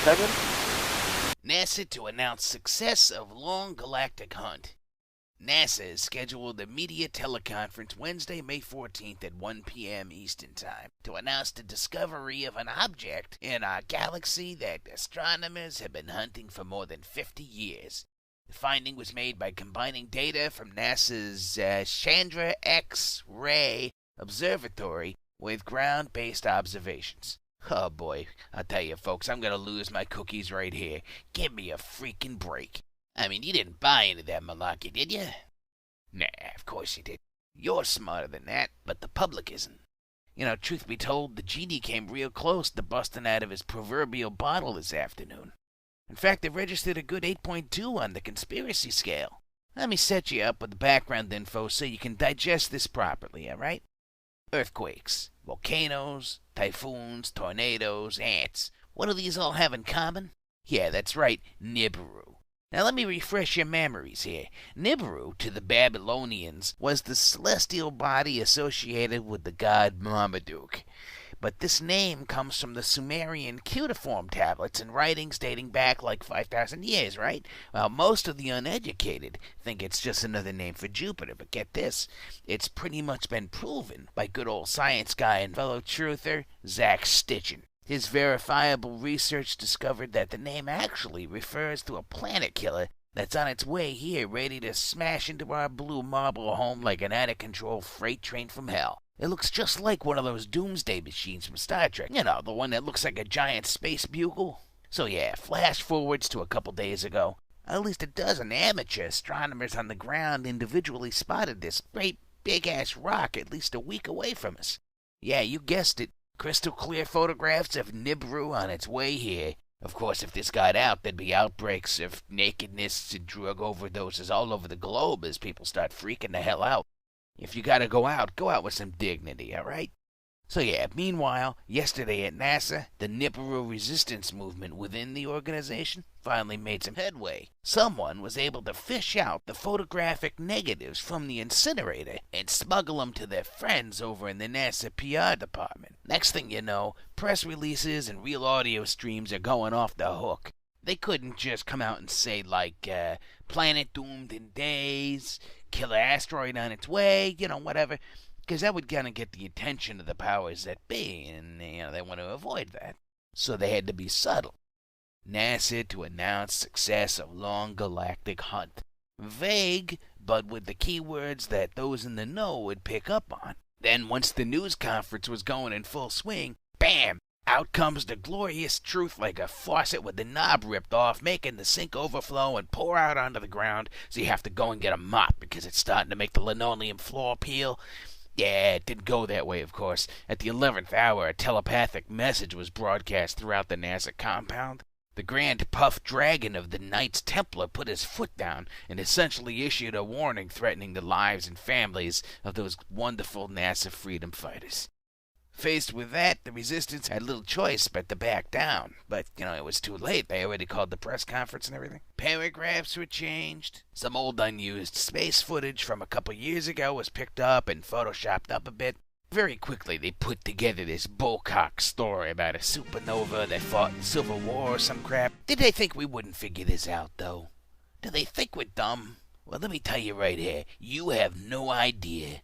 Seven? NASA to announce success of long galactic hunt. NASA has scheduled a media teleconference Wednesday, May 14th at 1 p.m. Eastern Time to announce the discovery of an object in our galaxy that astronomers have been hunting for more than 50 years. The finding was made by combining data from NASA's Chandra X ray observatory with ground-based observations. Oh boy, I'll tell you folks, I'm gonna lose my cookies right here. Give me a freaking break. I mean, you didn't buy into that malarkey, did you? Nah, of course you did. You're smarter than that, but the public isn't. You know, truth be told, the genie came real close to busting out of his proverbial bottle this afternoon. In fact, it registered a good 8.2 on the conspiracy scale. Let me set you up with the background info so you can digest this properly, alright? Earthquakes, volcanoes, typhoons, tornadoes, ants. What do these all have in common? Yeah, that's right, Nibiru. Now let me refresh your memories here. Nibiru, to the Babylonians, was the celestial body associated with the god Marmaduke. But this name comes from the Sumerian cuneiform tablets and writings dating back like 5,000 years, right? Well, most of the uneducated think it's just another name for Jupiter, but get this, it's pretty much been proven by good old science guy and fellow truther, Zach Stitchin. His verifiable research discovered that the name actually refers to a planet killer that's on its way here ready to smash into our blue marble home like an out-of-control freight train from hell. It looks just like one of those doomsday machines from Star Trek. You know, the one that looks like a giant space bugle. So yeah, flash forwards to a couple days ago. At least a dozen amateur astronomers on the ground individually spotted this great big-ass rock at least a week away from us. Yeah, you guessed it. Crystal clear photographs of Nibiru on its way here. Of course, if this got out, there'd be outbreaks of nakedness and drug overdoses all over the globe as people start freaking the hell out. If you gotta go out with some dignity, alright? So yeah, meanwhile, yesterday at NASA, the Nibiru resistance movement within the organization finally made some headway. Someone was able to fish out the photographic negatives from the incinerator and smuggle them to their friends over in the NASA PR department. Next thing you know, press releases and real audio streams are going off the hook. They couldn't just come out and say, like, planet doomed in days, killer asteroid on its way, you know, whatever, because that would kind of get the attention of the powers that be, and, you know, they want to avoid that. So they had to be subtle. NASA to announce success of long galactic hunt. Vague, but with the keywords that those in the know would pick up on. Then once the news conference was going in full swing, bam! Out comes the glorious truth like a faucet with the knob ripped off, making the sink overflow and pour out onto the ground, so you have to go and get a mop because it's starting to make the linoleum floor peel. Yeah, it didn't go that way, of course. At the 11th hour, a telepathic message was broadcast throughout the NASA compound. The Grand Puff Dragon of the Knights Templar put his foot down and essentially issued a warning threatening the lives and families of those wonderful NASA freedom fighters. Faced with that, the resistance had little choice but to back down. But, you know, it was too late. They already called the press conference and everything. Paragraphs were changed. Some old unused space footage from a couple years ago was picked up and photoshopped up a bit. Very quickly, they put together this bullcock story about a supernova that fought in the Civil War or some crap. Did they think we wouldn't figure this out, though? Do they think we're dumb? Well, let me tell you right here, you have no idea.